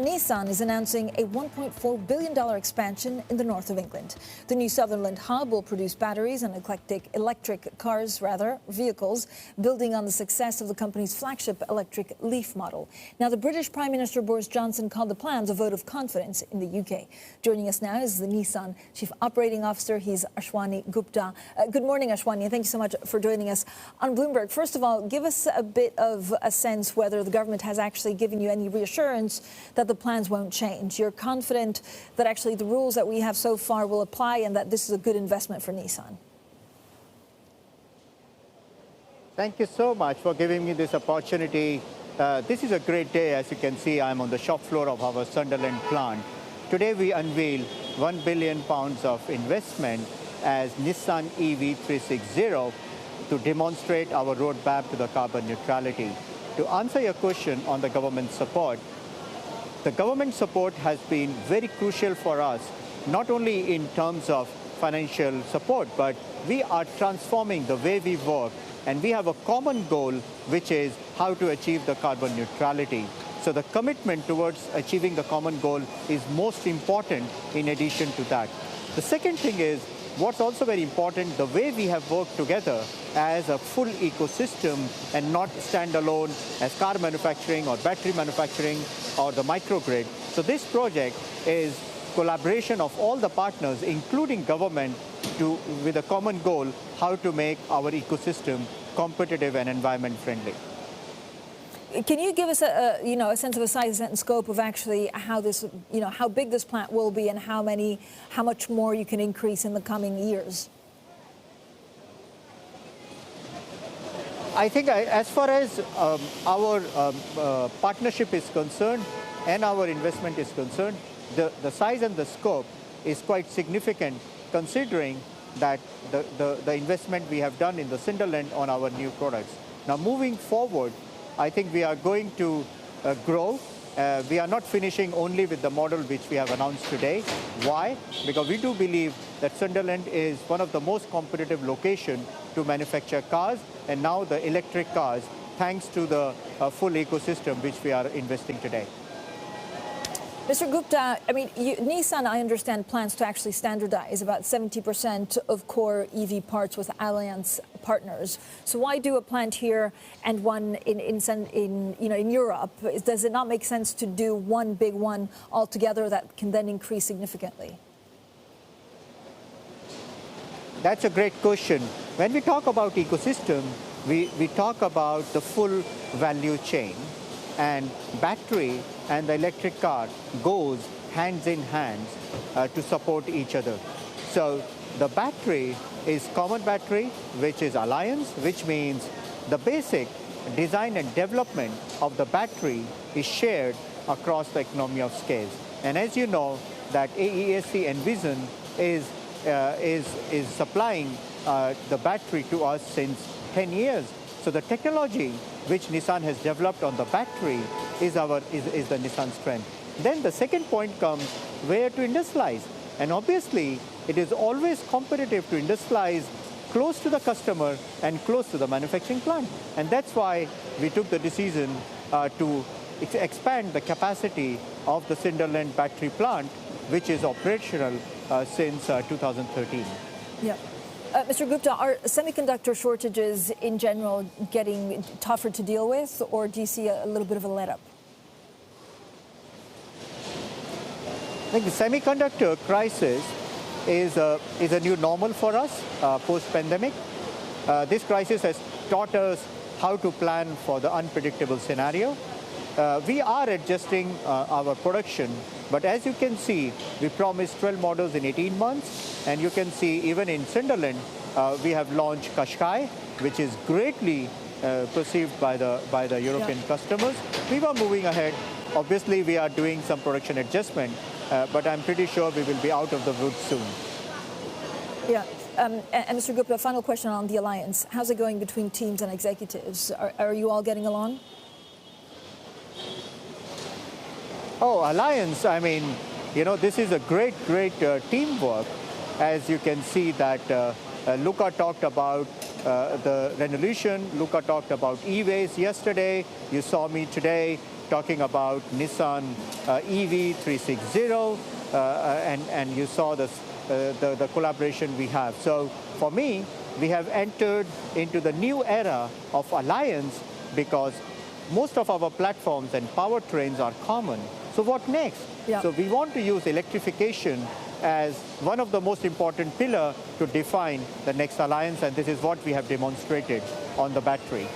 Nissan is announcing a $1.4 billion expansion in the north of England. The new Sunderland hub will produce batteries and electric vehicles, building on the success of the company's flagship electric Leaf model. Now, the British Prime Minister Boris Johnson called the plans a vote of confidence in the UK. Joining us now is the Nissan Chief Operating Officer. He's Ashwani Gupta. Good morning, Ashwani, and thank you so much for joining us on Bloomberg. First of all, give us a bit of a sense whether the government has actually given you any reassurance that the plans won't change. You're confident that actually the rules that we have so far will apply and that this is a good investment for Nissan? Thank you so much for giving me this opportunity. This is a great day. As you can see, I'm on the shop floor of our Sunderland plant. Today we unveil £1 billion of investment as Nissan EV 360 to demonstrate our roadmap to the carbon neutrality. To answer your question on the government support, the government support has been very crucial for us, not only in terms of financial support, but we are transforming the way we work, and we have a common goal, which is how to achieve the carbon neutrality. So the commitment towards achieving the common goal is most important in addition to that. The second thing is, what's also very important, the way we have worked together as a full ecosystem and not standalone as car manufacturing or battery manufacturing or the microgrid. So this project is collaboration of all the partners, including government, with a common goal, how to make our ecosystem competitive and environment friendly. Can you give us a sense of a size and scope of actually how this, how big this plant will be and how much more you can increase in the coming years? I think as far as our partnership is concerned and our investment is concerned, the size and the scope is quite significant, considering that the investment we have done in the Sunderland on our new products. Now, moving forward, I think we are going to grow. We are not finishing only with the model which we have announced today. Why? Because we do believe that Sunderland is one of the most competitive locations to manufacture cars, and now the electric cars, thanks to the full ecosystem which we are investing today. Mr. Gupta, I mean, Nissan, I understand, plans to actually standardize about 70% of core EV parts with alliance partners. So why do a plant here and one in Europe? Does it not make sense to do one big one altogether that can then increase significantly? That's a great question. When we talk about ecosystem, we talk about the full value chain, and battery and the electric car goes hands in hands to support each other. So the battery is common battery, which is alliance, which means the basic design and development of the battery is shared across the economy of scale. And as you know, that AESC Envision is supplying the battery to us since 10 years. So the technology which Nissan has developed on the battery is the Nissan strength. Then the second point comes where to industrialize. And obviously, it is always competitive to industrialize close to the customer and close to the manufacturing plant. And that's why we took the decision to expand the capacity of the Sunderland battery plant, which is operational since 2013. Yeah. Mr. Gupta, are semiconductor shortages in general getting tougher to deal with, or do you see a little bit of a let-up? I think the semiconductor crisis is a new normal for us post-pandemic. This crisis has taught us how to plan for the unpredictable scenario. We are adjusting our production, but as you can see, we promised 12 models in 18 months, and you can see even in Sunderland, we have launched Qashqai, which is greatly perceived by the European customers. We were moving ahead. Obviously, we are doing some production adjustment, but I'm pretty sure we will be out of the woods soon. Yeah. And Mr. Gupta, final question on the alliance. How's it going between teams and executives? Are you all getting along? Oh, alliance, I mean, this is a great teamwork. As you can see that Luca talked about the Renaulution, Luca talked about e-waste yesterday, you saw me today talking about Nissan EV 360, and you saw the collaboration we have. So for me, we have entered into the new era of alliance because most of our platforms and powertrains are common. So what next? Yeah. So we want to use electrification as one of the most important pillars to define the next alliance, and this is what we have demonstrated on the battery.